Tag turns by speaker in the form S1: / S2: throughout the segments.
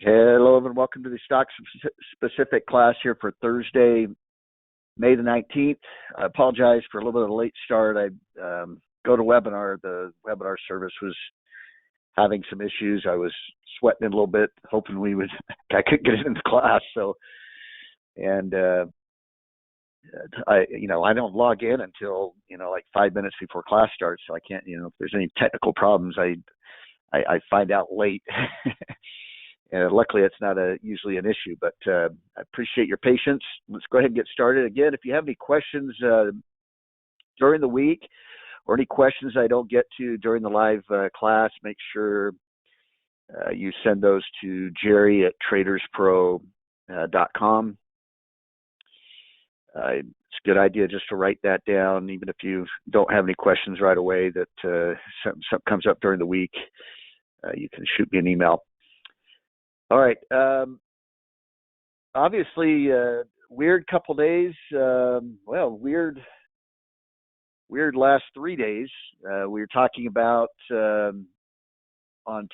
S1: Hello, and welcome to the stock specific class here for Thursday, May the 19th. I apologize for a little bit of a late start. I go to webinar. The webinar service was having some issues. I was sweating it a little bit, hoping I could get into class. So, and I don't log in until like 5 minutes before class starts. So I can't. If there's any technical problems, I find out late. And luckily, it's not usually an issue, but I appreciate your patience. Let's go ahead and get started. Again, if you have any questions during the week or any questions I don't get to during the live class, make sure you send those to jerry@traderspro.com. It's a good idea just to write that down, even if you don't have any questions right away, that something comes up during the week, you can shoot me an email. All right. Obviously, weird couple days. Weird last 3 days. We were talking about on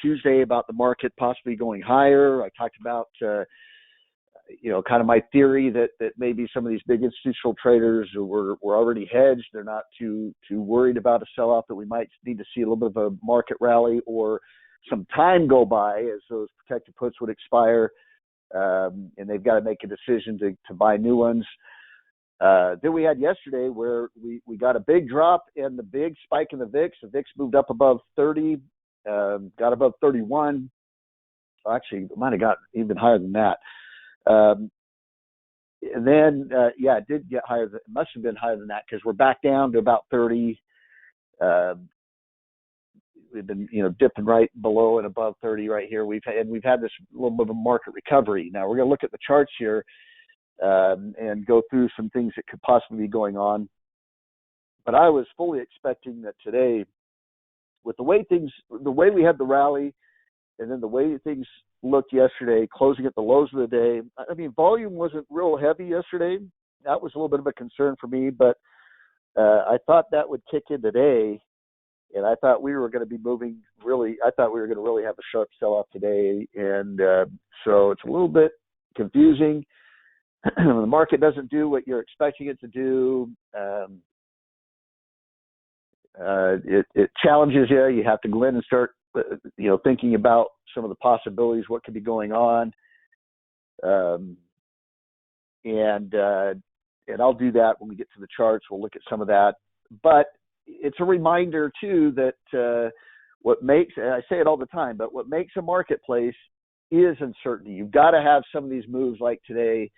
S1: Tuesday about the market possibly going higher. I talked about kind of my theory that maybe some of these big institutional traders were already hedged. They're not too worried about a sell-off, that we might need to see a little bit of a market rally or some time go by as those protected puts would expire, and they've got to make a decision to buy new ones. Then we had yesterday where we got a big drop and the big spike in the VIX. The VIX moved up above 30, got above 31. Actually, it might have got even higher than that. And then, it did get higher. It must have been higher than that because we're back down to about 30. We've been, dipping right below and above 30 right here. We've had this little bit of a market recovery. Now we're going to look at the charts here and go through some things that could possibly be going on. But I was fully expecting that today, with the way we had the rally, and then the way things looked yesterday, closing at the lows of the day. I mean, volume wasn't real heavy yesterday. That was a little bit of a concern for me, but I thought that would kick in today. And I thought we were going to be moving I thought we were going to really have a sharp sell-off today. And so it's a little bit confusing. The market doesn't do what you're expecting it to do. It challenges you. You have to go in and start, thinking about some of the possibilities, what could be going on. And I'll do that when we get to the charts. We'll look at some of that. But it's a reminder too that I say it all the time, but what makes a marketplace is uncertainty. You've got to have some of these moves like today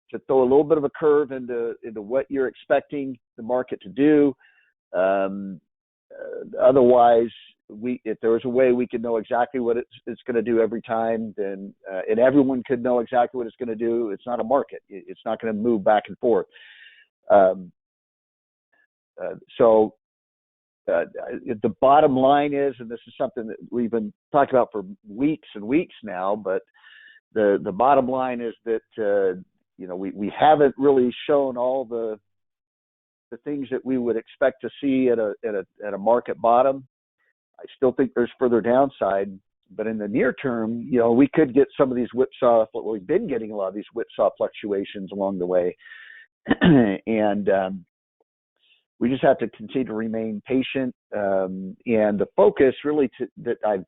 S1: to throw a little bit of a curve into what you're expecting the market to do. Otherwise, if there was a way we could know exactly what it's going to do every time, then and everyone could know exactly what it's going to do, it's not a market. It's not going to move back and forth. So the bottom line is, and this is something that we've been talking about for weeks and weeks now, but the bottom line is that we haven't really shown all the things that we would expect to see at a market bottom. I still think there's further downside, but in the near term, we could get some of these whipsaw. We've been getting a lot of these whipsaw fluctuations along the way, and we just have to continue to remain patient. And the focus really that I've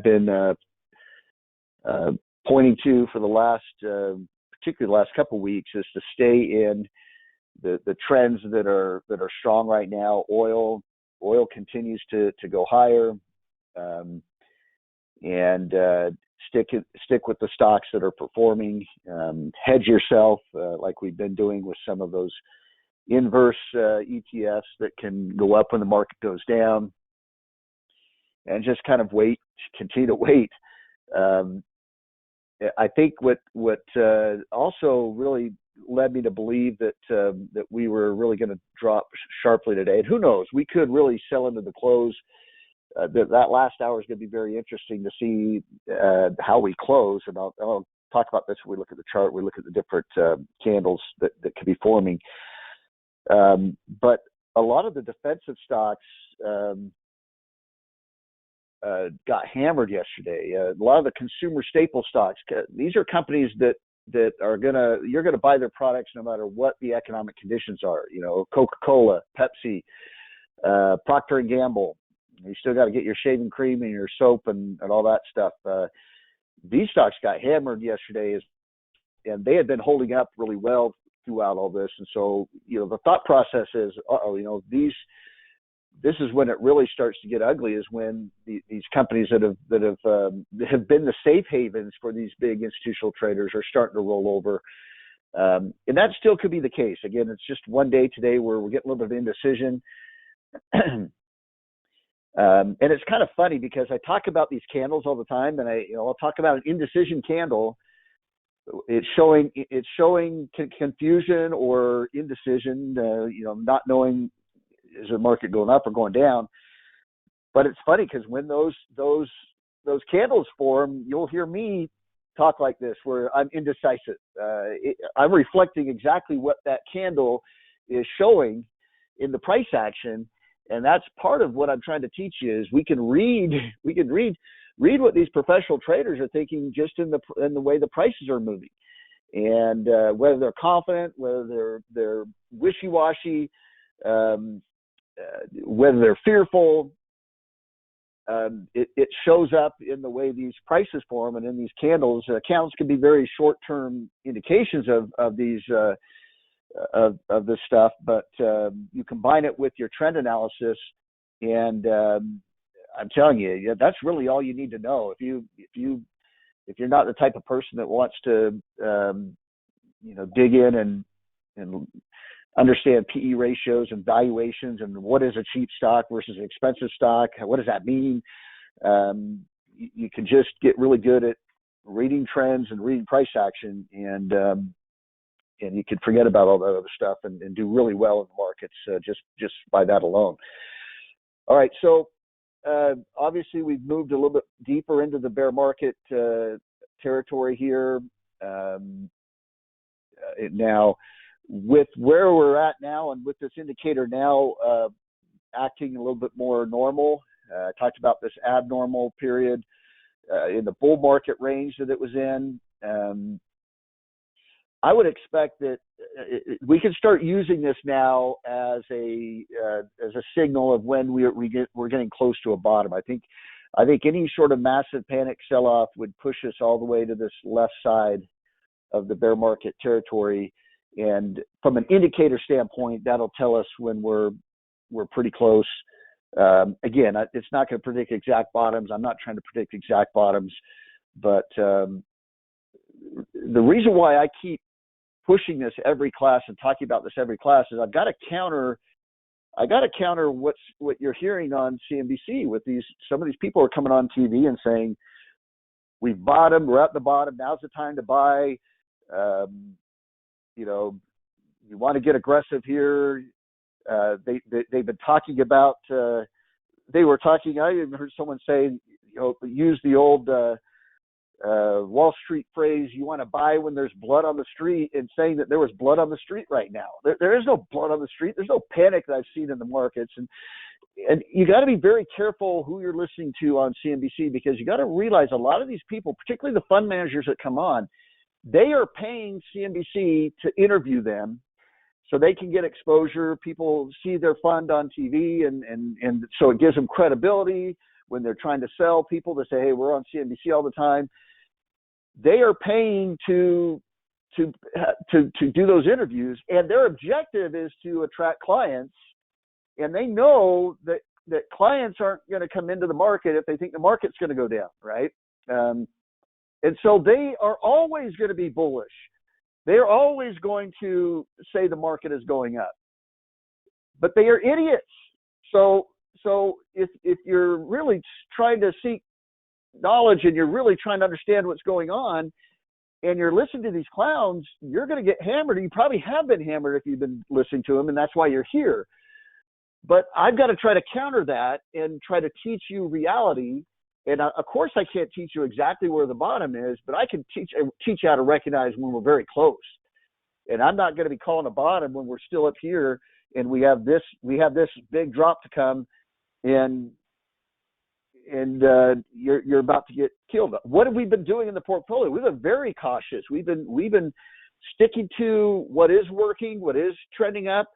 S1: been pointing to for particularly the last couple of weeks, is to stay in the trends that are strong right now. Oil continues to go higher, and stick with the stocks that are performing. Hedge yourself, like we've been doing with some of those inverse ETFs that can go up when the market goes down, and just kind of continue to wait. I think what also really led me to believe that we were really going to drop sharply today, and who knows, we could really sell into the close. That last hour is going to be very interesting to see how we close, and I'll talk about this when we look at the chart. We look at the different candles that could be forming. But a lot of the defensive stocks got hammered yesterday. A lot of the consumer staple stocks. These are companies that are you're gonna buy their products no matter what the economic conditions are. You know, Coca-Cola, Pepsi, Procter and Gamble. You still got to get your shaving cream and your soap and all that stuff. These stocks got hammered yesterday, and they had been holding up really well throughout all this. And so, you know, the thought process is, you know, this is when it really starts to get ugly, is when these companies that have been the safe havens for these big institutional traders are starting to roll over. And that still could be the case. Again, it's just one day today where we're getting a little bit of indecision. And it's kind of funny because I talk about these candles all the time, and I'll talk about an indecision candle. It's showing confusion or indecision, you know, not knowing, is the market going up or going down. But it's funny because when those candles form, you'll hear me talk like this, where I'm indecisive. I'm reflecting exactly what that candle is showing in the price action. And that's part of what I'm trying to teach you, is we can read what these professional traders are thinking just in the way the prices are moving, and whether they're confident, whether they're wishy-washy, whether they're fearful. It shows up in the way these prices form, and in these candles. Candles can be very short-term indications of these. Of this stuff, but you combine it with your trend analysis, and I'm telling you, that's really all you need to know. If you're not the type of person that wants to, you know, dig in and understand PE ratios and valuations and what is a cheap stock versus an expensive stock, what does that mean? You can just get really good at reading trends and reading price action, and you can forget about all that other stuff and do really well in the markets just by that alone. All right, so obviously we've moved a little bit deeper into the bear market territory here. Now, with where we're at now and with this indicator now acting a little bit more normal, I talked about this abnormal period in the bull market range that it was in. I would expect that we can start using this now as a signal of when we're getting close to a bottom. I think any sort of massive panic sell-off would push us all the way to this left side of the bear market territory, and from an indicator standpoint, that'll tell us when we're pretty close. Again, it's not going to predict exact bottoms. I'm not trying to predict exact bottoms, but the reason why I keep pushing this every class and talking about this every class is I've got to counter what you're hearing on CNBC with some of these people are coming on TV and saying, we've bottomed, we're at the bottom, now's the time to buy. You know, you want to get aggressive here. They've been talking about, I even heard someone say, you know, use the old Wall Street phrase, you want to buy when there's blood on the street, and saying that there was blood on the street right now. There is no blood on the street. There's no panic that I've seen in the markets. And you got to be very careful who you're listening to on CNBC, because you got to realize a lot of these people, particularly the fund managers that come on, they are paying CNBC to interview them so they can get exposure. People see their fund on TV, and so it gives them credibility when they're trying to sell people to say, hey, we're on CNBC all the time. They are paying to do those interviews, and their objective is to attract clients. And they know that clients aren't going to come into the market if they think the market's going to go down, right? And so they are always going to be bullish. They are always going to say the market is going up. But they are idiots. So if you're really trying to seek knowledge and you're really trying to understand what's going on, and you're listening to these clowns, you're going to get hammered. You probably have been hammered if you've been listening to them, and that's why you're here. But I've got to try to counter that and try to teach you reality. And of course, I can't teach you exactly where the bottom is, but I can teach you how to recognize when we're very close. And I'm not going to be calling a bottom when we're still up here and we have this big drop to come. And you're about to get killed. What have we been doing in the portfolio? We've been very cautious. We've been sticking to what is working, what is trending up.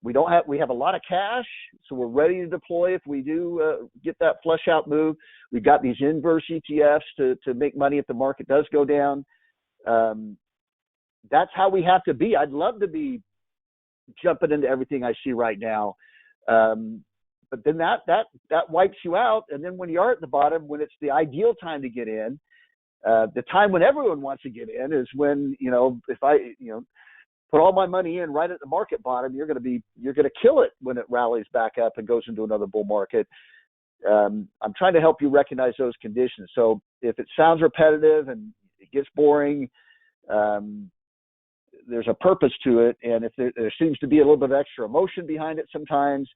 S1: We have a lot of cash, so we're ready to deploy if we do get that flush out move. We've got these inverse ETFs to make money if the market does go down. That's how we have to be. I'd love to be jumping into everything I see right now. But then that wipes you out. And then when you are at the bottom, when it's the ideal time to get in, the time when everyone wants to get in is when, if I, put all my money in right at the market bottom, you're going to kill it when it rallies back up and goes into another bull market. I'm trying to help you recognize those conditions. So if it sounds repetitive and it gets boring, there's a purpose to it. And if there seems to be a little bit of extra emotion behind it sometimes,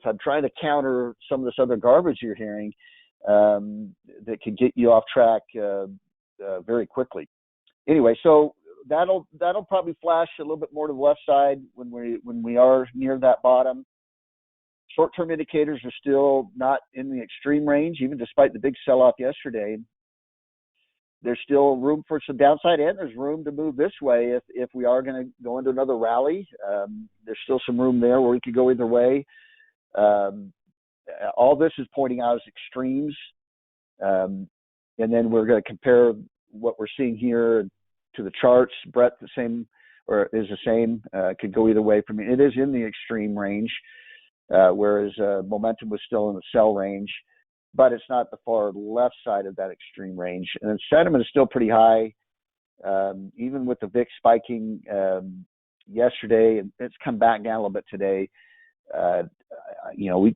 S1: I'm trying to counter some of this other garbage you're hearing that can get you off track very quickly. Anyway, so that'll probably flash a little bit more to the left side when we are near that bottom. Short-term indicators are still not in the extreme range, even despite the big sell-off yesterday. There's still room for some downside, and there's room to move this way if we are going to go into another rally. There's still some room there where we could go either way. All this is pointing out as extremes, and then we're going to compare what we're seeing here to the charts. Breadth the same, or is the same. Could go either way. From it is in the extreme range, whereas momentum was still in the sell range, but it's not the far left side of that extreme range. And then sentiment is still pretty high, even with the VIX spiking yesterday, and it's come back down a little bit today.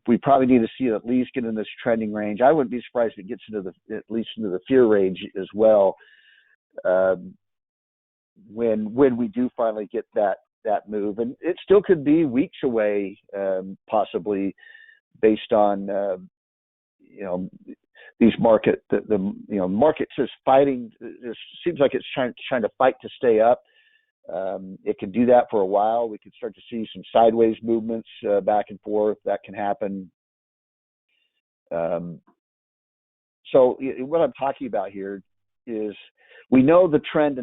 S1: We probably need to see it at least get in this trending range. I wouldn't be surprised if it gets at least into the fear range as well. When we do finally get that move, and it still could be weeks away, possibly based on these market market's just fighting. It seems like it's trying to fight to stay up. It can do that for a while. We could start to see some sideways movements back and forth. That can happen. So what I'm talking about here is we know the trend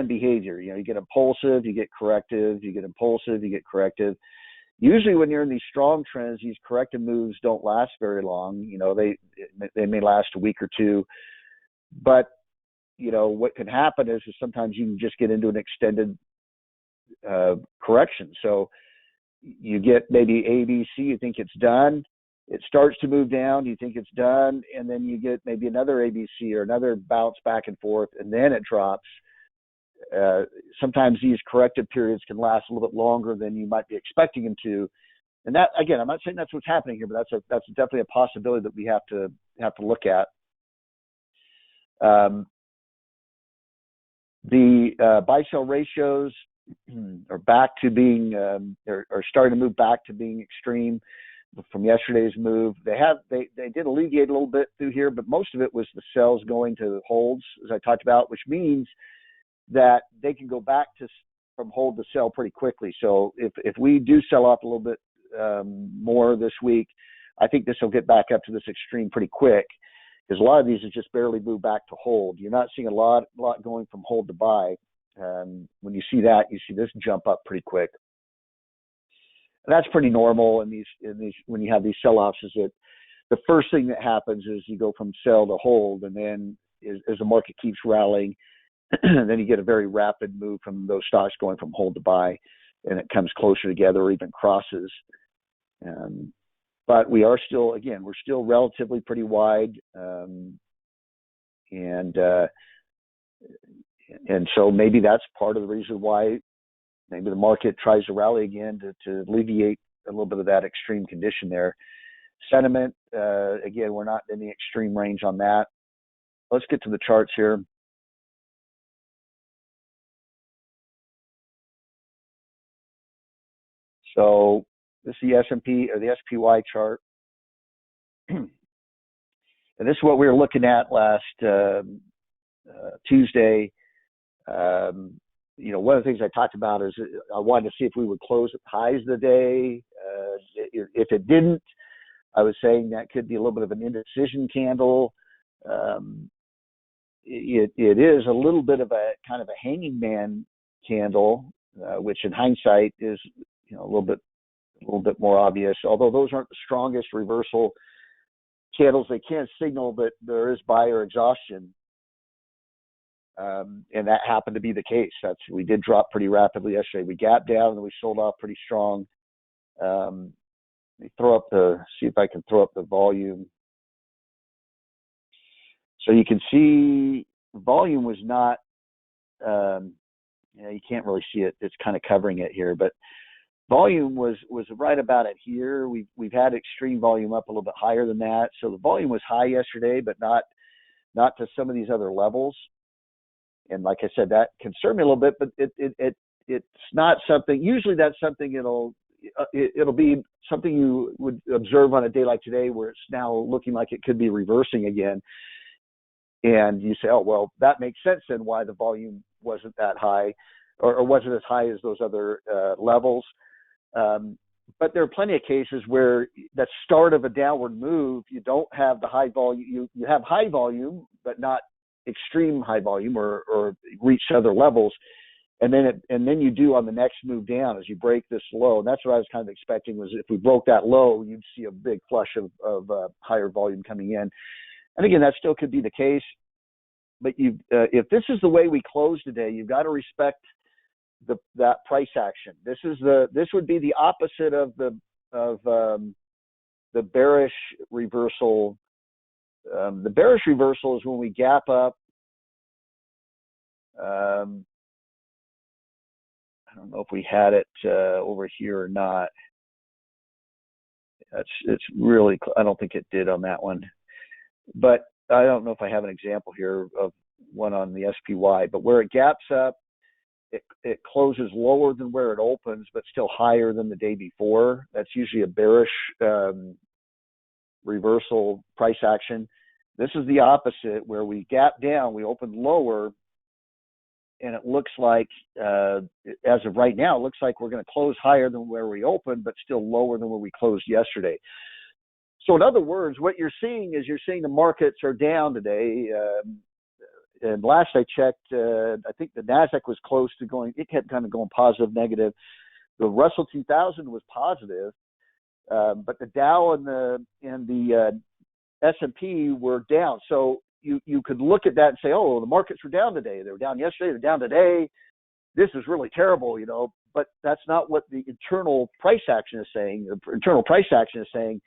S1: behavior. You get impulsive, you get corrective, you get impulsive, you get corrective. Usually when you're in these strong trends, these corrective moves don't last very long. They may last a week or two, but what can happen is sometimes you can just get into an extended correction. So you get maybe A, B, C, you think it's done. It starts to move down, you think it's done, and then you get maybe another ABC or another bounce back and forth, and then it drops. Sometimes these corrective periods can last a little bit longer than you might be expecting them to. And that, again, I'm not saying that's what's happening here, but that's definitely a possibility that we have to look at. The buy-sell ratios are back to being are starting to move back to being extreme from yesterday's move. They did alleviate a little bit through here, but most of it was the sells going to holds, as I talked about, which means that they can go back from hold to sell pretty quickly. So if we do sell off a little bit more this week, I think this will get back up to this extreme pretty quick, because a lot of these have just barely moved back to hold. You're not seeing a lot going from hold to buy. When you see that, you see this jump up pretty quick. And that's pretty normal in these when you have these sell-offs. Is that the first thing that happens is you go from sell to hold, and then as the market keeps rallying, then you get a very rapid move from those stocks going from hold to buy, and it comes closer together or even crosses. But we are still, again, we're still relatively pretty wide, and so maybe that's part of the reason why maybe the market tries to rally again to alleviate a little bit of that extreme condition there. Sentiment, again, we're not in the extreme range on that. Let's get to the charts here. So this is the S&P or the SPY chart. And this is what we were looking at last Tuesday. One of the things I talked about is I wanted to see if we would close at highs of the day. If it didn't, I was saying that could be a little bit of an indecision candle. Um, it is a little bit of a kind of a hanging man candle, which in hindsight is a little bit more obvious. Although those aren't the strongest reversal candles, they can signal that there is buyer exhaustion, and that happened to be the case. We did drop pretty rapidly yesterday. We gapped down and we sold off pretty strong. Let me see if I can throw up the volume. So you can see volume was not, you can't really see it. It's kind of covering it here, but volume was right about it here. We've had extreme volume up a little bit higher than that. So the volume was high yesterday, but not to some of these other levels. And like I said, that concerned me a little bit, but it's not something. Usually that's something it'll be something you would observe on a day like today, where it's now looking like it could be reversing again. And you say, oh, well, that makes sense then why the volume wasn't that high, or wasn't as high as those other levels. But there are plenty of cases where the start of a downward move, you don't have the high volume. You have high volume, but not extreme high volume or reach other levels. And then you do on the next move down as you break this low. And that's what I was kind of expecting, was if we broke that low, you'd see a big flush of higher volume coming in. And again, that still could be the case. But if this is the way we close today, you've got to respect that price action. This would be the opposite of the bearish reversal. The bearish reversal is when we gap up. I don't know if we had it over here or not. It's really, I don't think it did on that one. But I don't know if I have an example here of one on the SPY. But where it gaps up, it closes lower than where it opens, but still higher than the day before. That's usually a bearish reversal price action. This is the opposite, where we gap down, we open lower, and it looks like, as of right now, it looks like we're going to close higher than where we opened, but still lower than where we closed yesterday. So in other words, what you're seeing the markets are down today. And last I checked, I think the NASDAQ was close to going, it kept kind of going positive, negative. The Russell 2000 was positive, but the Dow and the S&P were down. So you could look at that and say, oh, the markets were down today. They were down yesterday. They're down today. This is really terrible, but that's not what the internal price action is saying. The internal price action is saying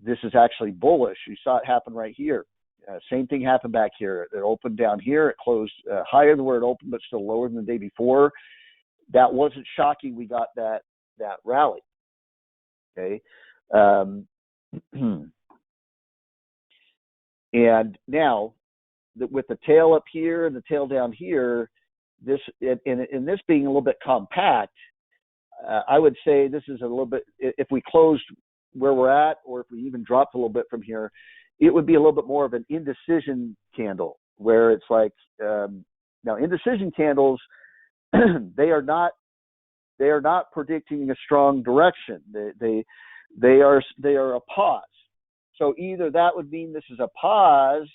S1: this is actually bullish. You saw it happen right here. Same thing happened back here. It opened down here. It closed higher than where it opened, but still lower than the day before. That wasn't shocking. We got that rally. Okay. And now, with the tail up here and the tail down here, this being a little bit compact, I would say this is a little bit, if we closed where we're at, or if we even dropped a little bit from here, it would be a little bit more of an indecision candle, where it's like, now indecision candles, they are not predicting a strong direction. They are a pause. So either that would mean this is a pause,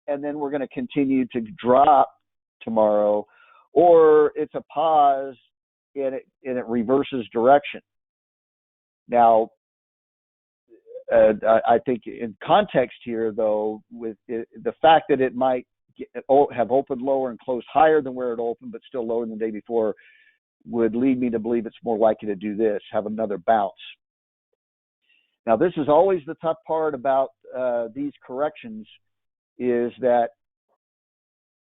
S1: and then we're going to continue to drop tomorrow, or it's a pause and it reverses direction. Now, I think in context here, though, with the fact that it might have opened lower and closed higher than where it opened, but still lower than the day before, would lead me to believe it's more likely to do this, have another bounce. Now, this is always the tough part about these corrections, is that,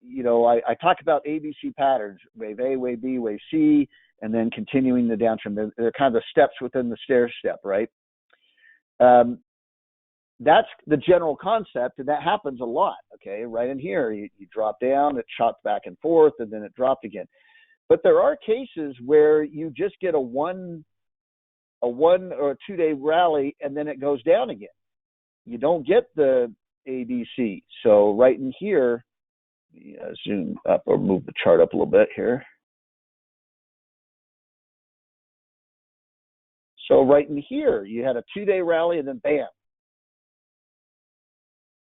S1: I talk about ABC patterns, wave A, wave B, wave C, and then continuing the downtrend. They're kind of the steps within the stair step, right? That's the general concept, and that happens a lot, okay? Right in here, you drop down, it shot back and forth, and then it dropped again. But there are cases where you just get a one or a 2 day rally, and then it goes down again. You don't get the ABC. So right in here, zoom up or move the chart up a little bit here. So right in here, you had a 2 day rally, and then bam,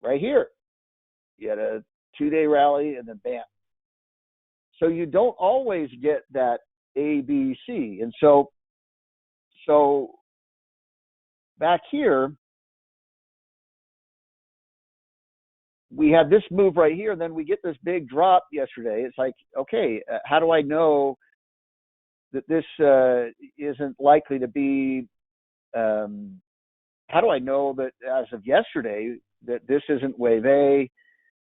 S1: right here. You had a 2-day rally and then bam. So you don't always get that A, B, C. And so back here, we had this move right here, and then we get this big drop yesterday. It's like, okay, how do I know that this isn't likely to be, how do I know that as of yesterday that this isn't wave A,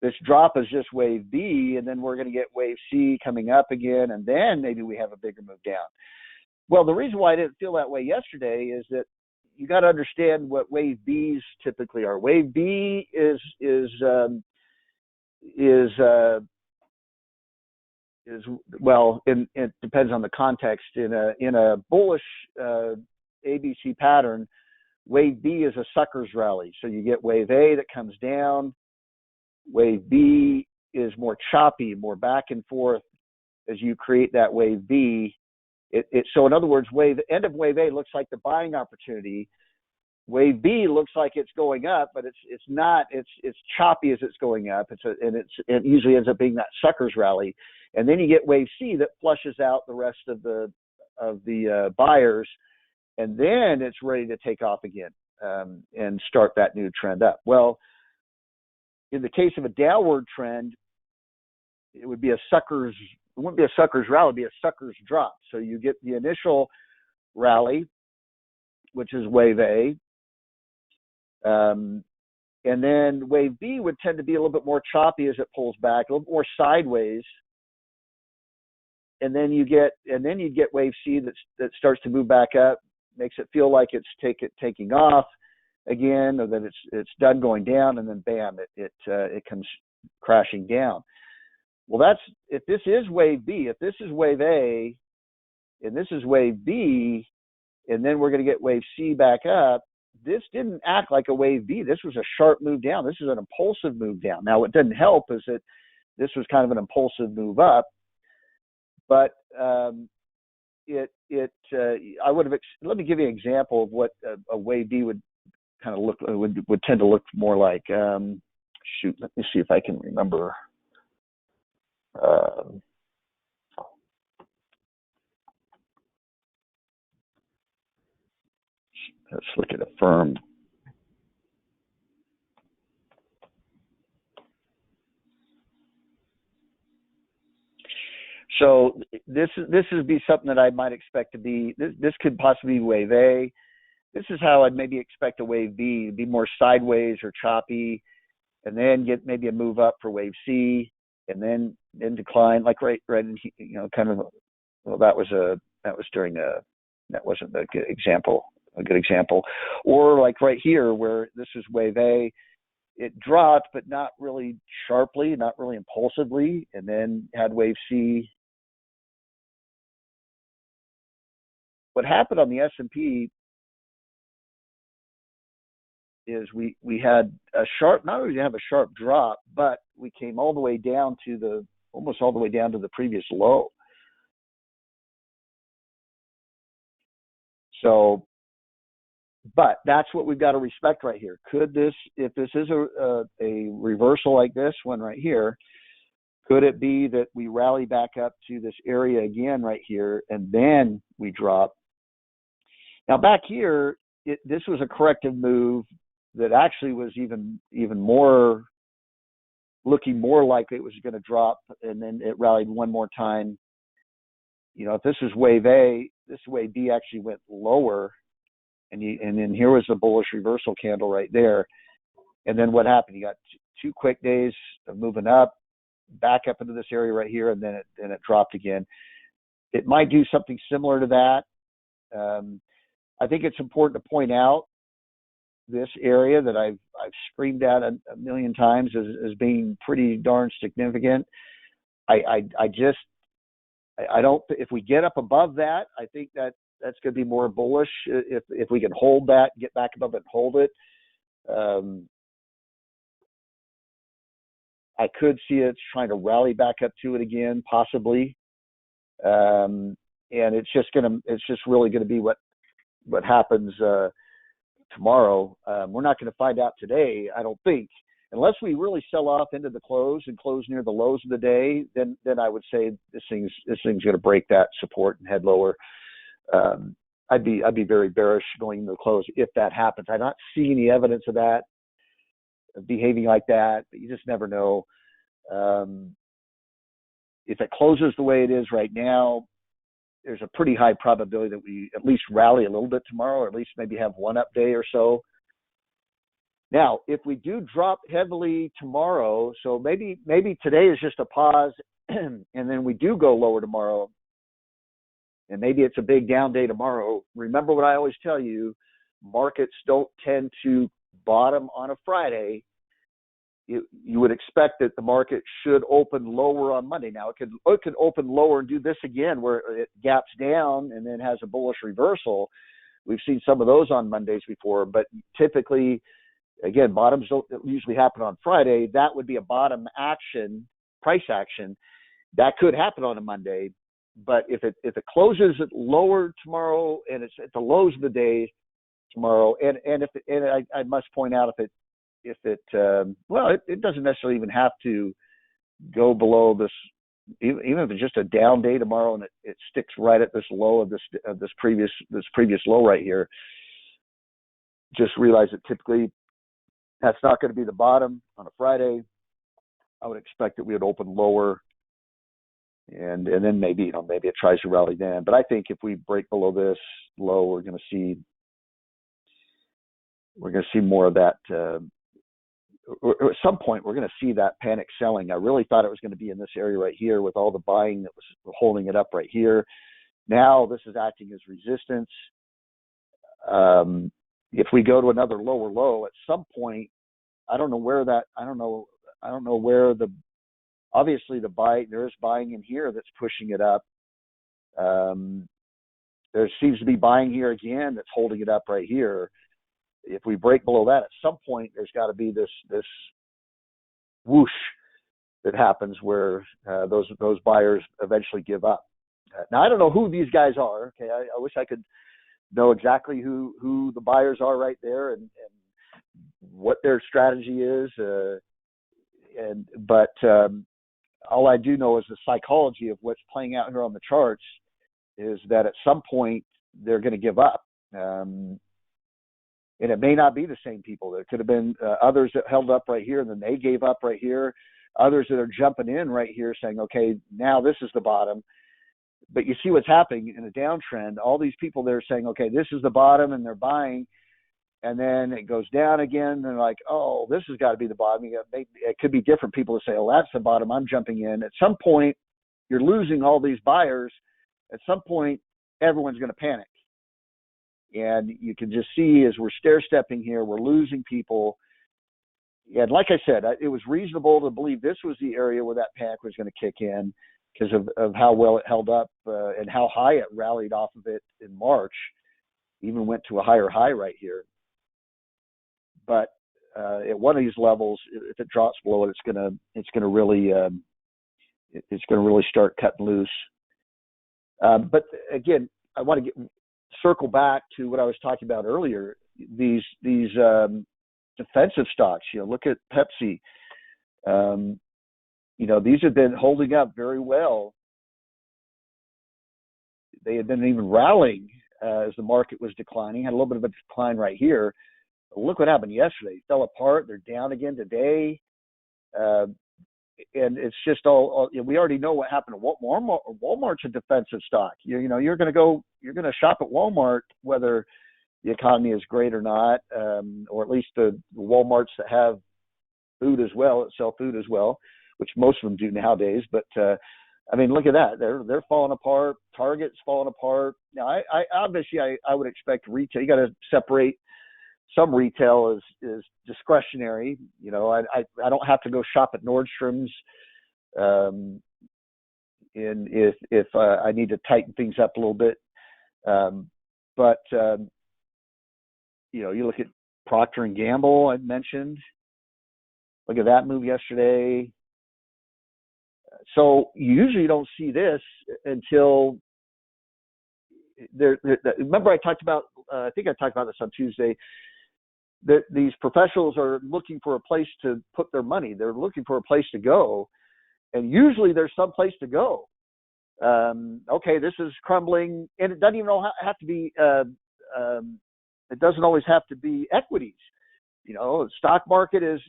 S1: this drop is just wave B, and then we're going to get wave C coming up again, and then maybe we have a bigger move down. Well, the reason why I didn't feel that way yesterday is that you got to understand what wave Bs typically are. Wave B is well, it depends on the context. In a bullish ABC pattern, wave B is a sucker's rally. So you get wave A that comes down. Wave B is more choppy, more back and forth as you create that wave B. So in other words, end of wave A looks like the buying opportunity. Wave B looks like it's going up, but it's not. It's choppy as it's going up. It usually ends up being that sucker's rally, and then you get wave C that flushes out the rest of the buyers, and then it's ready to take off again and start that new trend up. Well, in the case of a downward trend, it would be it wouldn't be a sucker's rally, it'd be a sucker's drop. So you get the initial rally, which is wave A. And then wave B would tend to be a little bit more choppy as it pulls back, a little bit more sideways. And then you get wave C that starts to move back up, makes it feel like it's taking off again, or that it's done going down, and then bam, it comes crashing down. Well, if this is wave B, if this is wave A, and this is wave B, and then we're going to get wave C back up. This didn't act like a wave B. This was a sharp move down. This is an impulsive move down. Now, what didn't help is that this was kind of an impulsive move up, but I would have. Let me give you an example of what a wave B would kind of would tend to look more like. Let me see if I can remember. Let's look at a firm. So this would be something that I might expect to be. This could possibly be wave A. This is how I'd maybe expect a wave B, be more sideways or choppy, and then get maybe a move up for wave C, and then decline, like right in, kind of. Well, that wasn't a good example. Or like right here where this is wave A, it dropped, but not really sharply, not really impulsively, and then had wave C. What happened on the S&P is we had not only did we have a sharp drop, but we came all the way down to almost all the way down to the previous low. So, but that's what we've got to respect right here. Could this, if this is a reversal like this one right here, could it be that we rally back up to this area again right here, and then we drop? Now back here, this was a corrective move that actually was even more, looking more likely it was going to drop, and then it rallied one more time. If this is wave A, this wave B actually went lower, and then here was the bullish reversal candle right there. And then what happened? You got two quick days of moving up, back up into this area right here, and then it dropped again. It might do something similar to that. I think it's important to point out this area that I've screamed at a million times as being pretty darn significant. I don't. If we get up above that, I think that's going to be more bullish. If we can hold that, get back above it, and hold it. I could see it trying to rally back up to it again, possibly. And it's just really going to be what happens tomorrow. We're not going to find out today, I don't think. unless we really sell off into the close and close near the lows of the day, then I would say this thing's going to break that support and head lower. I'd be very bearish going into the close if that happens. I don't see any evidence of that, of behaving like that, but you just never know. If it closes the way it is right now, there's a pretty high probability that we at least rally a little bit tomorrow, or at least maybe have one up day or so. Now, if we do drop heavily tomorrow, so maybe today is just a pause, and then we do go lower tomorrow, and maybe it's a big down day tomorrow. Remember what I always tell you, markets don't tend to bottom on a Friday. You would expect that the market should open lower on Monday. Now, it could open lower and do this again, where it gaps down and then has a bullish reversal. We've seen some of those on Mondays before, but typically, again, bottoms don't usually happen on Friday. That would be a bottom action, price action. That could happen on a Monday, but if it closes at lower tomorrow and it's at the lows of the day tomorrow, and I must point out, if it doesn't necessarily even have to go below this, even if it's just a down day tomorrow and it sticks right at this low of this previous low right here. Just realize that typically that's not going to be the bottom on a Friday. I would expect that we would open lower, and then maybe it tries to rally then. But I think if we break below this low, we're going to see more of that. Or at some point, we're going to see that panic selling. I really thought it was going to be in this area right here with all the buying that was holding it up right here. Now this is acting as resistance. If we go to another lower low at some point, I don't know where obviously there is buying in here that's pushing it up. There seems to be buying here again that's holding it up right here. If we break below that, at some point, there's got to be this whoosh that happens where those buyers eventually give up. Now, I don't know who these guys are. Okay, I wish I could know exactly who the buyers are right there and what their strategy is. But all I do know is the psychology of what's playing out here on the charts is that at some point they're going to give up. And it may not be the same people. There could have been others that held up right here, and then they gave up right here. Others that are jumping in right here saying, okay, now this is the bottom. But you see what's happening in a downtrend. All these people there saying, okay, this is the bottom, and they're buying. And then it goes down again. And they're like, oh, this has got to be the bottom. It could be different people that say, oh, that's the bottom. I'm jumping in. At some point, you're losing all these buyers. At some point, everyone's going to panic. And you can just see as we're stair-stepping here, we're losing people. And like I said, it was reasonable to believe this was the area where that panic was going to kick in because of how well it held up and how high it rallied off of it in March. Even went to a higher high right here. But at one of these levels, if it drops below it, it's going to really start cutting loose. But again, I want to circle back to what I was talking about earlier. These defensive stocks. Look at Pepsi. These have been holding up very well. They had been even rallying as the market was declining. Had a little bit of a decline right here. But look what happened yesterday. Fell apart. They're down again today. And it's just all we already know what happened to Walmart. Walmart's a defensive stock. You're going to shop at Walmart whether the economy is great or not, or at least the Walmarts that have food as well, that sell food as well, which most of them do nowadays. But look at that. They're falling apart. Target's falling apart. Now, I obviously would expect retail. You got to separate. Some retail is discretionary. I don't have to go shop at Nordstrom's, and if I need to tighten things up a little bit. But you look at Procter and Gamble. I mentioned. Look at that move yesterday. So you usually don't see this until remember I talked about. I think I talked about this on Tuesday. that these professionals are looking for a place to put their money. They're looking for a place to go, and usually there's some place to go. Okay, this is crumbling, and it doesn't even have to be. It doesn't always have to be equities. The stock market is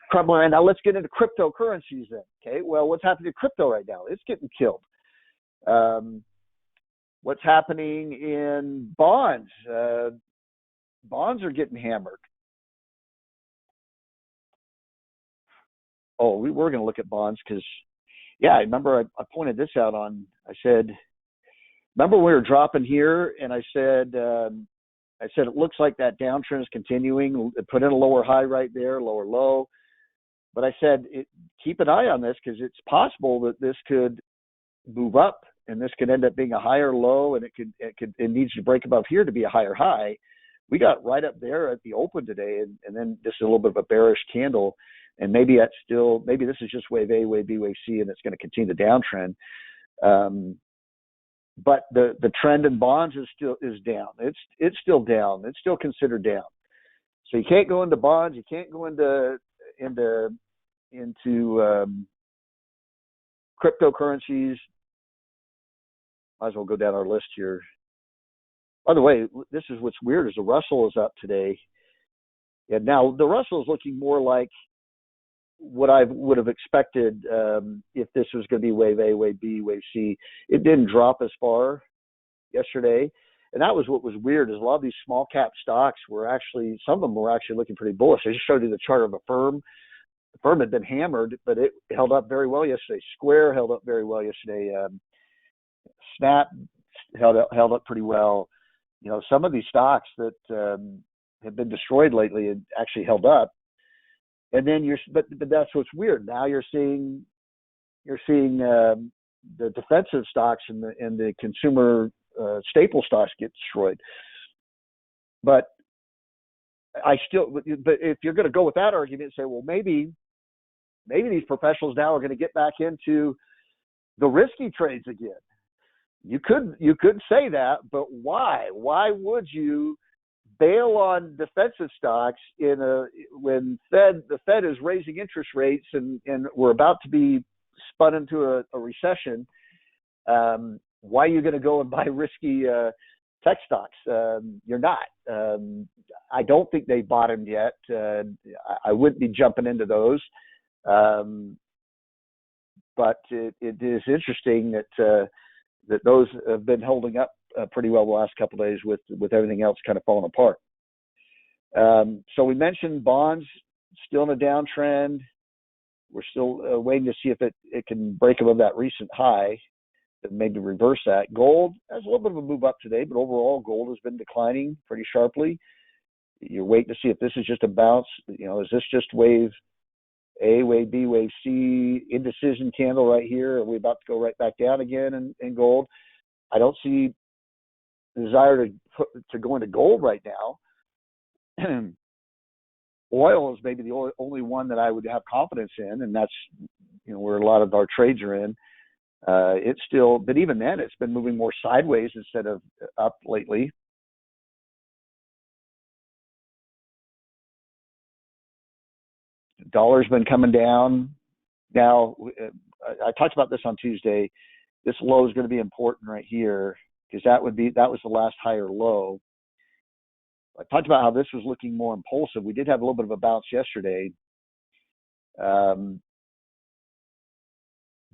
S1: crumbling. And now let's get into cryptocurrencies then. Okay, well, what's happening to crypto right now? It's getting killed. What's happening in bonds? Bonds are getting hammered. Oh, we were going to look at bonds because, yeah, I remember I pointed this out I said, remember we were dropping here, and I said it looks like that downtrend is continuing. It put in a lower high right there, lower low. But I said, keep an eye on this because it's possible that this could move up, and this could end up being a higher low, and it needs to break above here to be a higher high. We got right up there at the open today, and then this is a little bit of a bearish candle, and maybe this is just wave A, wave B, wave C, and it's going to continue the downtrend. But the trend in bonds is down. It's still down. It's still considered down. So you can't go into bonds. You can't go into cryptocurrencies. Might as well go down our list here. By the way, this is what's weird is the Russell is up today. And now the Russell is looking more like what I would have expected if this was going to be wave A, wave B, wave C. It didn't drop as far yesterday. And that was what was weird is a lot of these small cap stocks some of them were actually looking pretty bullish. I just showed you the chart of a firm. The firm had been hammered, but it held up very well yesterday. Square held up very well yesterday. Snap held up pretty well. Some of these stocks that have been destroyed lately had actually held up. And then but that's what's weird. Now you're seeing the defensive stocks and the consumer staple stocks get destroyed. But if you're going to go with that argument and say, well, maybe these professionals now are going to get back into the risky trades again. You could say that, but why? Why would you bail on defensive stocks when the Fed is raising interest rates and we're about to be spun into a recession? Why are you going to go and buy risky tech stocks? You're not. I don't think they bottomed yet. I wouldn't be jumping into those. But it is interesting that those have been holding up pretty well the last couple of days with everything else kind of falling apart. So we mentioned bonds still in a downtrend. We're still waiting to see if it can break above that recent high and maybe reverse that. Gold has a little bit of a move up today, but overall gold has been declining pretty sharply. You're waiting to see if this is just a bounce. Is this just wave A, wave B, wave C, indecision candle right here? Are we about to go right back down again in gold? I don't see desire to go into gold right now. Oil is maybe the only one that I would have confidence in, and that's where a lot of our trades are in. It's still, but even then, it's been moving more sideways instead of up lately. Dollar's been coming down. Now, I talked about this on Tuesday. This low is going to be important right here because that was the last higher low. I talked about how this was looking more impulsive. We did have a little bit of a bounce yesterday.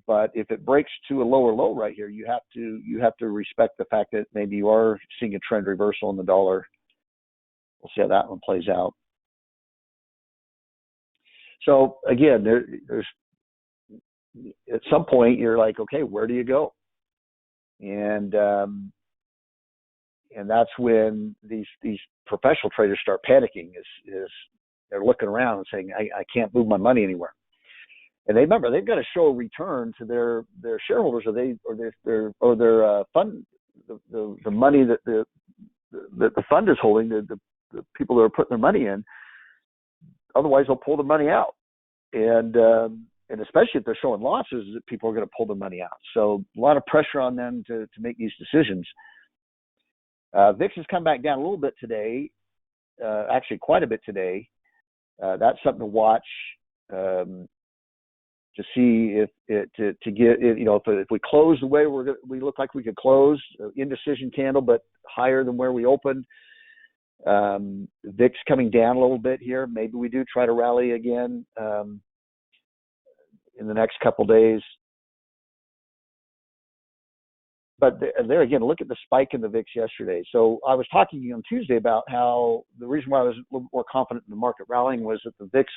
S1: But if it breaks to a lower low right here, you have to respect the fact that maybe you are seeing a trend reversal in the dollar. We'll see how that one plays out. So again, there's at some point you're like, okay, where do you go? And that's when these professional traders start panicking. Is they're looking around and saying, I can't move my money anywhere. And remember, they've got to show a return to their shareholders, or their fund, the money that the fund is holding, the people that are putting their money in. Otherwise, they'll pull the money out, and especially if they're showing losses, people are going to pull the money out. So a lot of pressure on them to make these decisions. VIX has come back down a little bit today. actually quite a bit today. That's something to watch. To see if it to get if we close the way we look like we could close, indecision candle, but higher than where we opened. VIX coming down a little bit here. Maybe we do try to rally again in the next couple days. But there again, look at the spike in the VIX yesterday. So I was talking on Tuesday about how the reason why I was a little more confident in the market rallying was that the VIX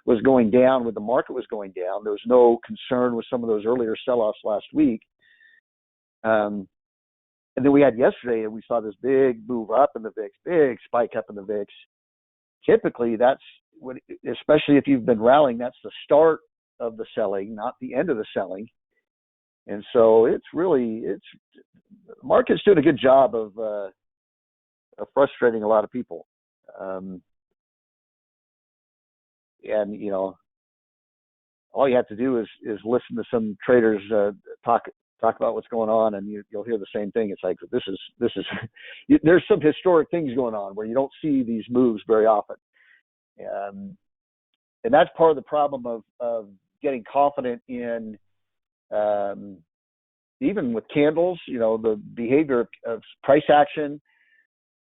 S1: was going down when the market was going down. There was no concern with some of those earlier sell-offs last week. And then we had yesterday, and we saw this big move up in the VIX, big spike up in the VIX. Typically, that's what, especially if you've been rallying, that's the start of the selling, not the end of the selling. And so the market's doing a good job of frustrating a lot of people. And, all you have to do is listen to some traders talk about what's going on, and you'll hear the same thing. It's like, this is there's some historic things going on where you don't see these moves very often. And that's part of the problem of getting confident in, even with candles, the behavior of price action,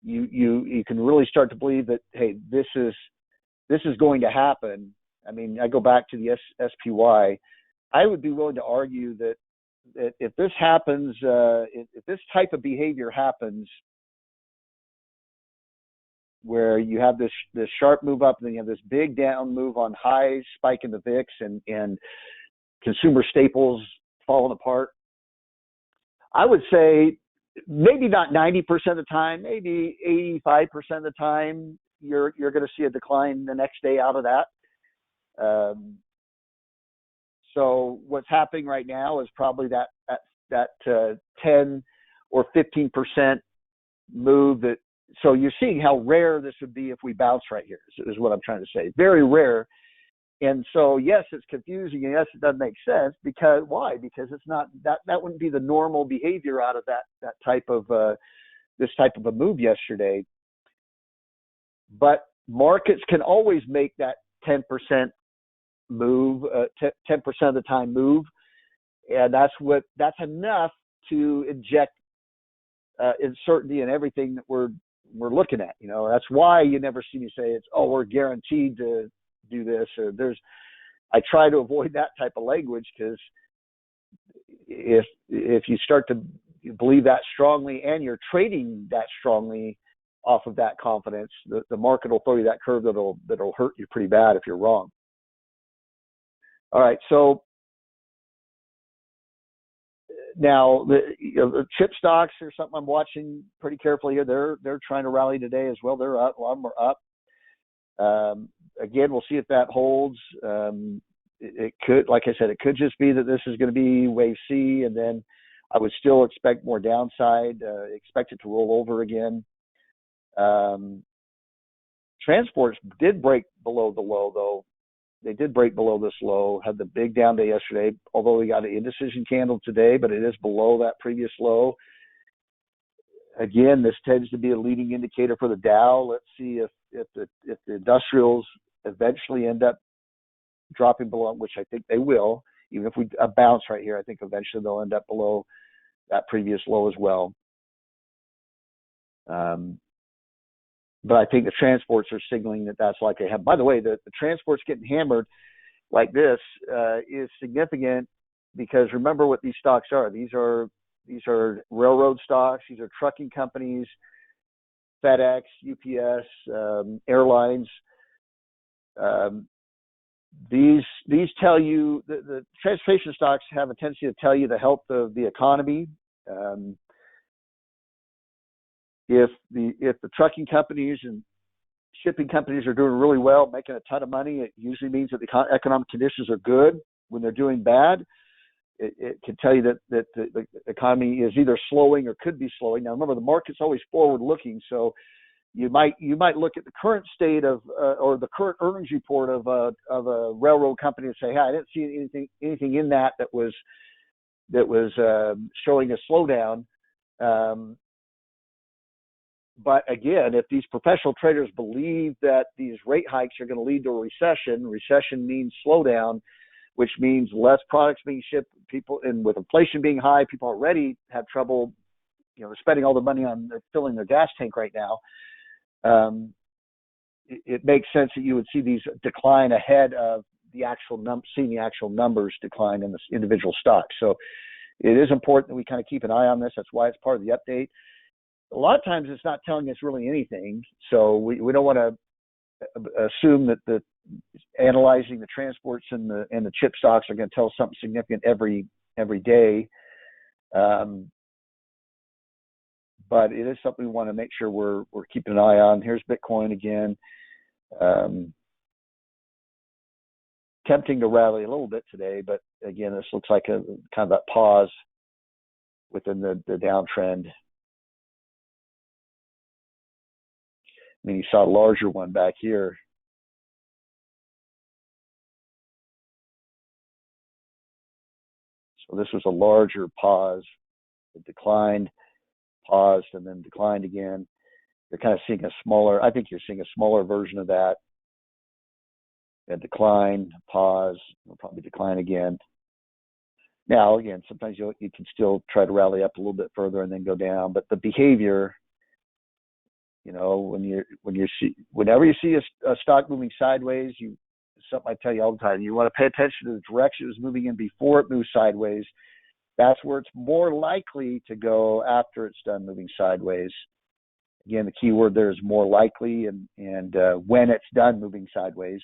S1: you can really start to believe that, hey, this is going to happen. I mean, I go back to the SPY. I would be willing to argue that if this happens, if this type of behavior happens, where you have this sharp move up, and then you have this big down move on highs, spike in the VIX, and consumer staples falling apart, I would say maybe not 90% of the time, maybe 85% of the time, you're going to see a decline the next day out of that. So what's happening right now is probably that 10 or 15% move. So you're seeing how rare this would be if we bounce right here, is what I'm trying to say. Very rare. And so, yes, it's confusing, and yes, it doesn't make sense. Because why? Because it's not that wouldn't be the normal behavior out of that type of this type of a move yesterday. But markets can always make that 10% move, 10% of the time move, and that's enough to inject uncertainty in everything that we're looking at. That's why you never see me say we're guaranteed to do this, or I try to avoid that type of language, because if you start to believe that strongly and you're trading that strongly off of that confidence, the market will throw you that curve that'll hurt you pretty bad if you're wrong. All right, so now the chip stocks are something I'm watching pretty carefully here. They're trying to rally today as well. They're up. A lot of them are up. Again, we'll see if that holds. It could, like I said, it could just be that this is going to be wave C, and then I would still expect more downside. Expect it to roll over again. Transports did break below the low, though. They did break below this low. Had the big down day yesterday, although we got an indecision candle today, but it is below that previous low. Again, this tends to be a leading indicator for the Dow. Let's see if the industrials eventually end up dropping below, which I think they will. Even if we bounce right here, I think eventually they'll end up below that previous low as well. But I think the transports are signaling that that's likely to happen. By the way, the transports getting hammered like this is significant, because remember what these stocks are. These are railroad stocks. These are trucking companies, FedEx, UPS, airlines. These tell you, the transportation stocks have a tendency to tell you the health of the economy. If the trucking companies and shipping companies are doing really well, making a ton of money, it usually means that the economic conditions are good. When they're doing bad, it can tell you that the economy is either slowing or could be slowing. Now, remember, the market's always forward-looking, so you might look at the current state of or the current earnings report of a railroad company and say, "Hey, I didn't see anything in that was showing a slowdown." But again, if these professional traders believe that these rate hikes are going to lead to a recession means slowdown, which means less products being shipped. People, and with inflation being high, people already have trouble, spending all the money on filling their gas tank right now. It makes sense that you would see these decline ahead of the actual seeing the actual numbers decline in the individual stocks. So it is important that we kind of keep an eye on this. That's why it's part of the update. A lot of times it's not telling us really anything. So we don't want to assume that the analyzing the transports and the chip stocks are going to tell us something significant every day. But it is something we want to make sure we're keeping an eye on. Here's Bitcoin again. Tempting to rally a little bit today, but again, this looks like a kind of that pause within the downtrend. I mean, you saw a larger one back here. So this was a larger pause. It declined, paused, and then declined again. You're kind of seeing I think you're seeing a smaller version of that. A decline, pause, will probably decline again. Now, again, sometimes you can still try to rally up a little bit further and then go down, but the behavior, whenever you see a stock moving sideways, something I tell you all the time, you want to pay attention to the direction it was moving in before it moves sideways. That's where it's more likely to go after it's done moving sideways. Again, the key word there is more likely, and when it's done moving sideways.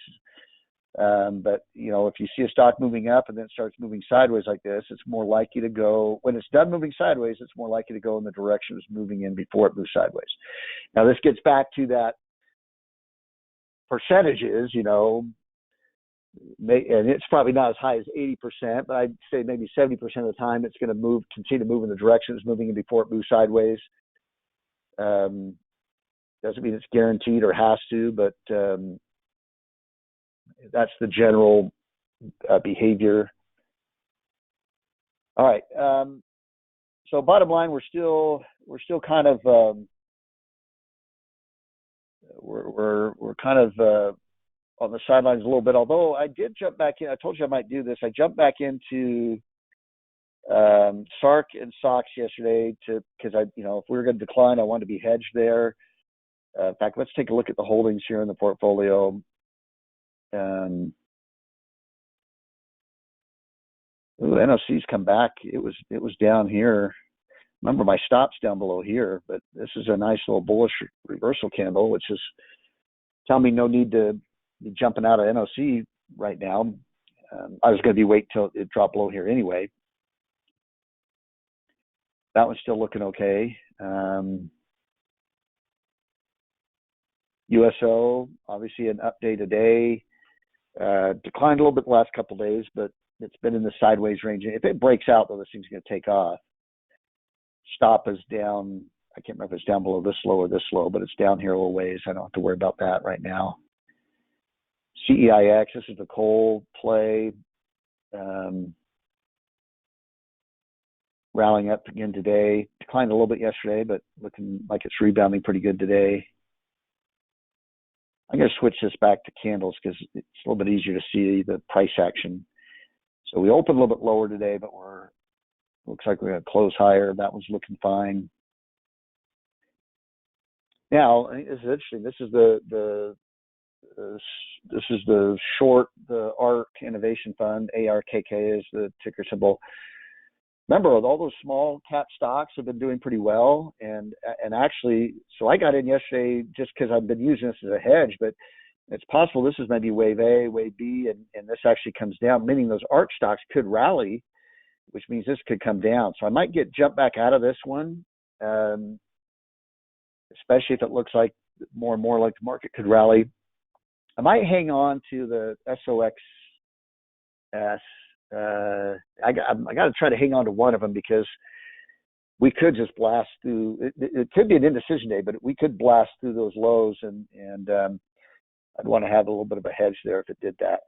S1: But if you see a stock moving up and then it starts moving sideways like this, it's more likely to go, when it's done moving sideways, it's more likely to go in the direction it's moving in before it moves sideways. Now this gets back to that percentages, and it's probably not as high as 80%, but I'd say maybe 70% of the time it's going to continue to move in the direction it's moving in before it moves sideways. Doesn't mean it's guaranteed or has to, but that's the general behavior. All right. So bottom line, we're still kind of we're kind of on the sidelines a little bit. Although I did jump back in. I told you I might do this. I jumped back into SARK and SOX yesterday because if we were going to decline, I wanted to be hedged there. In fact, let's take a look at the holdings here in the portfolio. NOC's come back. It was down here. Remember, my stop's down below here, but this is a nice little bullish reversal candle, which is telling me no need to be jumping out of NOC right now. I was going to be waiting till it dropped below here anyway. That one's still looking okay. USO, obviously an update today. Declined a little bit the last couple of days, but it's been in the sideways range. If it breaks out, though, this thing's going to take off. Stop is down. I can't remember if it's down below this low or this low, but it's down here a little ways. I don't have to worry about that right now. CEIX, this is the coal play. Rallying up again today. Declined a little bit yesterday, but looking like it's rebounding pretty good today. I'm going to switch this back to candles because it's a little bit easier to see the price action. So we opened a little bit lower today, but looks like we're going to close higher. That one's looking fine. Now, this is interesting. This is the short, the ARK Innovation Fund. ARKK is the ticker symbol. Remember, all those small cap stocks have been doing pretty well, and actually, so I got in yesterday just because I've been using this as a hedge, but it's possible this is maybe wave A, wave B, and this actually comes down, meaning those ARK stocks could rally, which means this could come down. So I might jump back out of this one, especially if it looks like more and more like the market could rally. I might hang on to the SOXS. I got to try to hang on to one of them because we could just blast through. It could be an indecision day, but we could blast through those lows, and I'd want to have a little bit of a hedge there if it did that.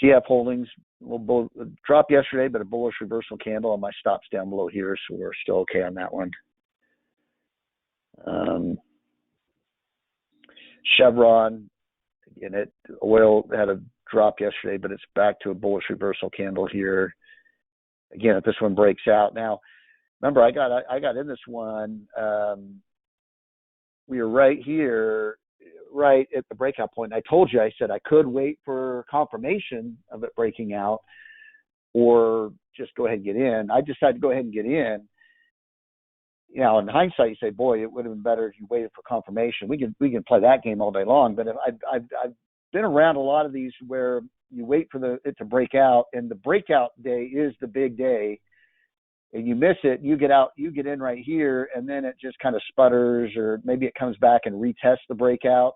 S1: CF Holdings drop yesterday, but a bullish reversal candle, and my stop's down below here, so we're still okay on that one. Chevron, again, oil had a drop yesterday, but it's back to a bullish reversal candle here. Again, if this one breaks out now, remember I got in this one. We were right here, right at the breakout point. I told you, I said I could wait for confirmation of it breaking out, or just go ahead and get in. I decided to go ahead and get in. You know, in hindsight, you say, boy, it would have been better if you waited for confirmation. We can play that game all day long, but I've been around a lot of these where you wait for it to break out, and the breakout day is the big day, and you miss it, you get in right here, and then it just kind of sputters, or maybe it comes back and retests the breakout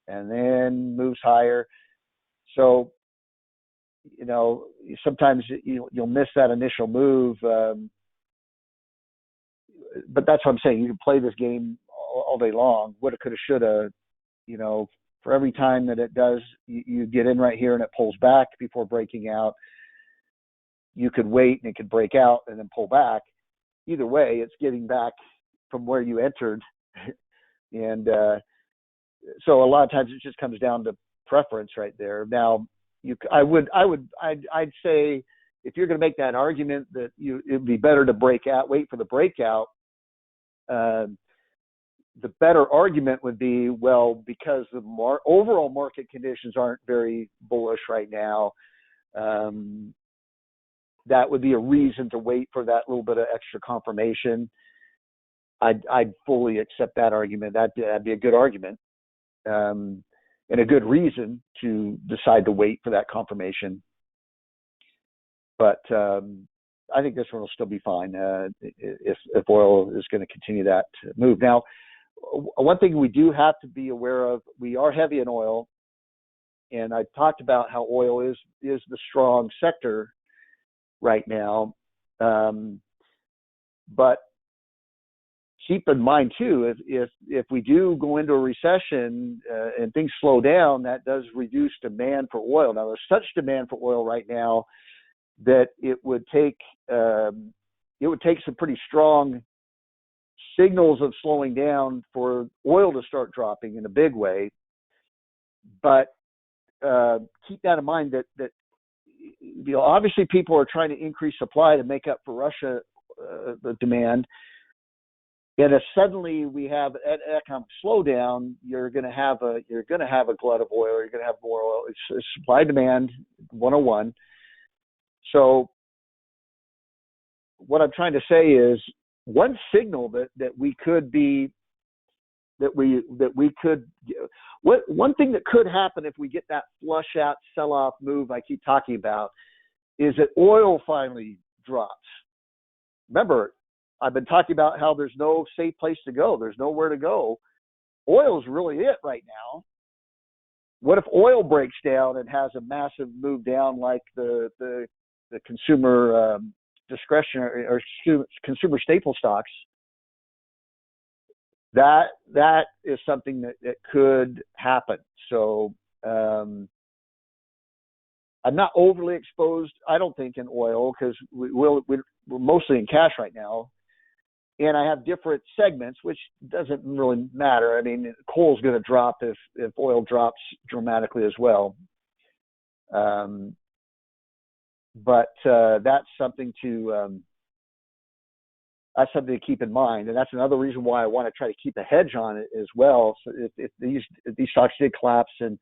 S1: and then moves higher. So, you know, sometimes you'll miss that initial move. But that's what I'm saying. You can play this game all day long. Woulda, coulda, shoulda. You know, for every time that it does, you get in right here and it pulls back before breaking out. You could wait and it could break out and then pull back. Either way, it's getting back from where you entered. And so a lot of times it just comes down to preference right there. Now, I'd say if you're going to make that argument that it'd be better to break out, wait for the breakout. The better argument would be, well, because the overall market conditions aren't very bullish right now, that would be a reason to wait for that little bit of extra confirmation. I'd fully accept that argument. That'd be a good argument, and a good reason to decide to wait for that confirmation. But I think this one will still be fine if oil is going to continue that move. Now, one thing we do have to be aware of, we are heavy in oil, and I talked about how oil is the strong sector right now. But keep in mind too, if we do go into a recession and things slow down, that does reduce demand for oil. Now, there's such demand for oil right now that it would take some pretty strong signals of slowing down for oil to start dropping in a big way. But keep that in mind that obviously people are trying to increase supply to make up for Russia the demand. And if suddenly we have an economic slowdown, you're going to have a glut of oil. You're going to have more oil. It's supply demand 101. So what I'm trying to say is, one signal that we could be, one thing that could happen if we get that flush out sell-off move I keep talking about is that oil finally drops. Remember, I've been talking about how there's no safe place to go. There's nowhere to go. Oil is really it right now. What if oil breaks down and has a massive move down like the consumer discretionary or consumer staple stocks? That is something that could happen. So I'm not overly exposed, I don't think, in oil, because we're mostly in cash right now. And I have different segments, which doesn't really matter. I mean, coal's going to drop if oil drops dramatically as well. But that's something to keep in mind, and that's another reason why I want to try to keep a hedge on it as well. So if these stocks did collapse, and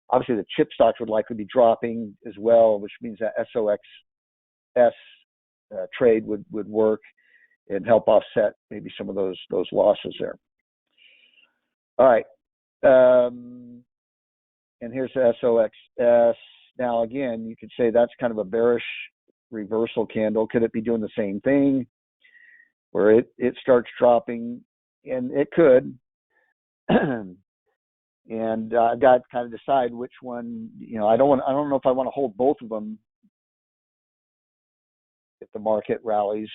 S1: obviously the chip stocks would likely be dropping as well, which means that SOXS trade would work and help offset maybe some of those losses there. All right, and here's the SOXS. Now, again, you could say that's kind of a bearish reversal candle. Could it be doing the same thing, where it starts dropping? And it could. And I've got to kind of decide which one. You know, I don't know if I want to hold both of them if the market rallies.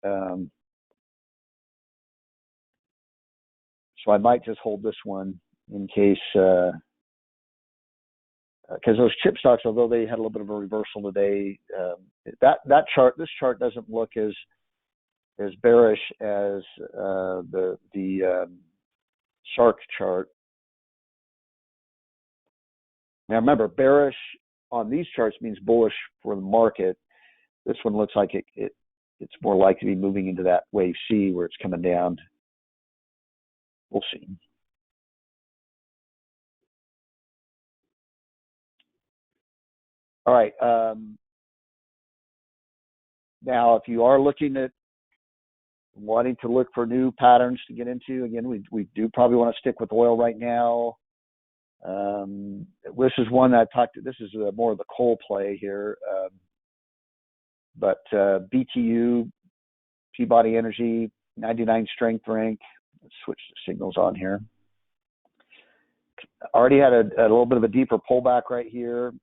S1: So I might just hold this one in case because those chip stocks, although they had a little bit of a reversal today, this chart doesn't look as bearish as the shark chart. Now remember, bearish on these charts means bullish for the market. This one looks like it's more likely to be moving into that wave C where it's coming down. We'll see. All right. Now, if you are looking at wanting to look for new patterns to get into, again, we do probably want to stick with oil right now. This is one that I talked to. This is more of the coal play here. But BTU, Peabody Energy, 99 strength rank. Let's switch the signals on here. Already had a little bit of a deeper pullback right here.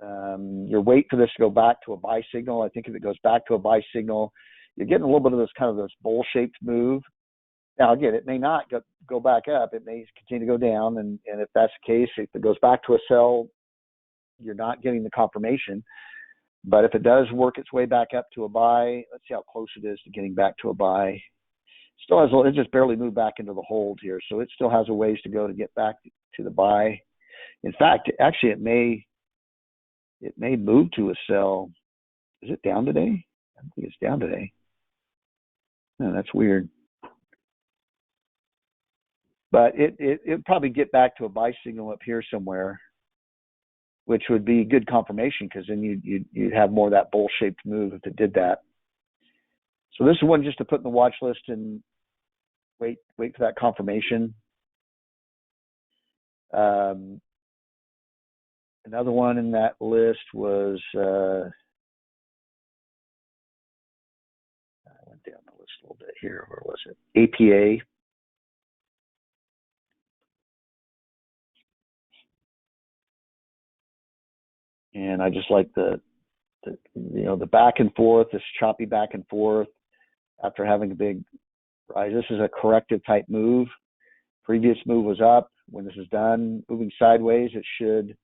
S1: You're waiting for this to go back to a buy signal. I think if it goes back to a buy signal, you're getting a little bit of this bowl-shaped move. Now, again, it may not go back up. It may continue to go down. And if that's the case, if it goes back to a sell, you're not getting the confirmation. But if it does work its way back up to a buy, let's see how close it is to getting back to a buy. It just barely moved back into the hold here. So it still has a ways to go to get back to the buy. In fact, actually, it may move to a sell. Is it down today? I think it's down today. No, that's weird. But it'd probably get back to a buy signal up here somewhere, which would be good confirmation because then you'd have more of that bowl-shaped move if it did that. So this is one just to put in the watch list and wait for that confirmation. Another one in that list was I went down the list a little bit here. Where was it? APA. And I just like the back and forth, this choppy back and forth after having a big rise. This is a corrective type move. Previous move was up. When this is done, moving sideways, it should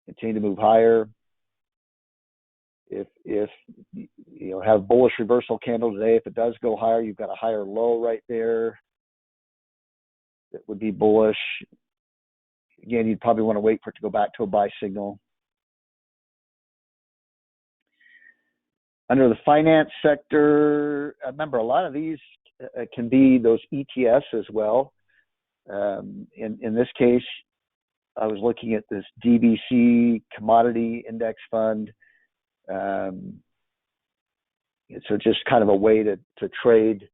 S1: continue to move higher. If have bullish reversal candle today, if it does go higher, you've got a higher low right there. That would be bullish. Again, you'd probably want to wait for it to go back to a buy signal. Under the finance sector, remember a lot of these can be those ETFs as well. In this case, I was looking at this DBC Commodity Index Fund. So just kind of a way to trade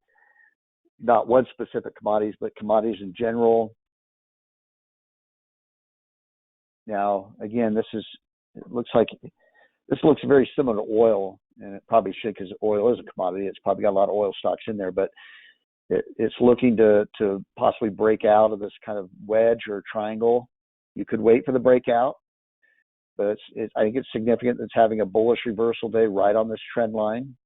S1: not one specific commodities, but commodities in general. Now, again, this looks very similar to oil, and it probably should because oil is a commodity. It's probably got a lot of oil stocks in there, but it's looking to possibly break out of this kind of wedge or triangle. You could wait for the breakout, but I think it's significant that it's having a bullish reversal day right on this trend line.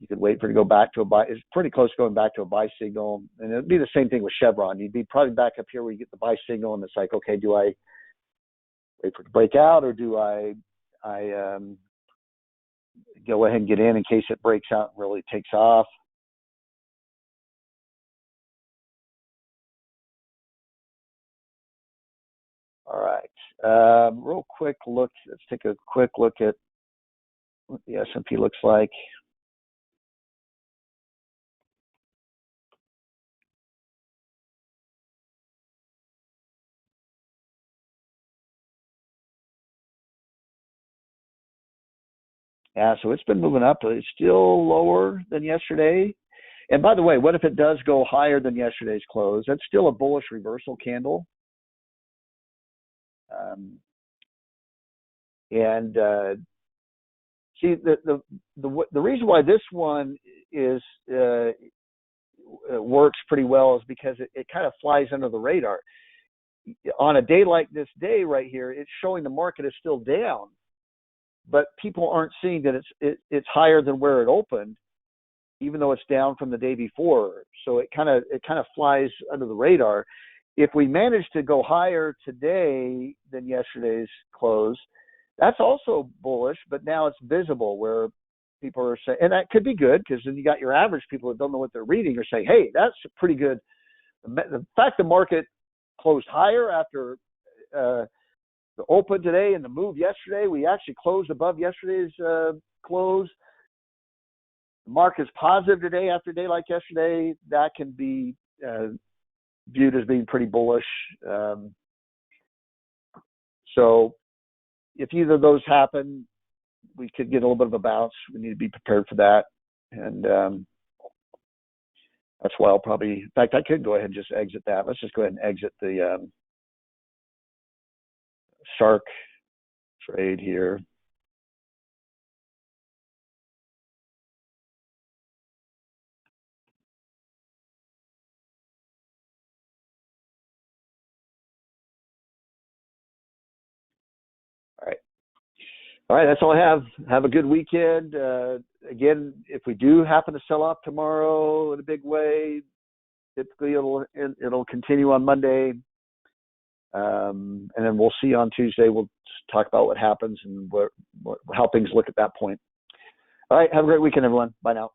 S1: You could wait for it to go back to a buy. It's pretty close to going back to a buy signal. And it'd be the same thing with Chevron. You'd be probably back up here where you get the buy signal, and it's like, okay, do I wait for it to break out, or do I go ahead and get in case it breaks out and really takes off? All right. Real quick look. Let's take a quick look at what the S&P looks like. Yeah, so it's been moving up, but it's still lower than yesterday. And by the way, what if it does go higher than yesterday's close? That's still a bullish reversal candle. See, the reason why this one is works pretty well is because it kind of flies under the radar. On a day like this day right here, it's showing the market is still down, but people aren't seeing that it's higher than where it opened, even though it's down from the day before. So it kind of flies under the radar. if we manage to go higher today than yesterday's close, that's also bullish, but now it's visible where people are saying, and that could be good because then you got your average people that don't know what they're reading are saying, hey, that's pretty good. The fact the market closed higher after the open today and the move yesterday, we actually closed above yesterday's close. The market's positive today after a day like yesterday. That can be viewed as being pretty bullish. So if either of those happen, we could get a little bit of a bounce. We need to be prepared for that. And that's why I'll probably, in fact, I could go ahead and just exit that. Let's just go ahead and exit the shark trade here. All right, that's all I have. Have a good weekend. Again, if we do happen to sell off tomorrow in a big way, typically it'll continue on Monday, and then we'll see on Tuesday. We'll talk about what happens and how things look at that point. All right, have a great weekend, everyone. Bye now.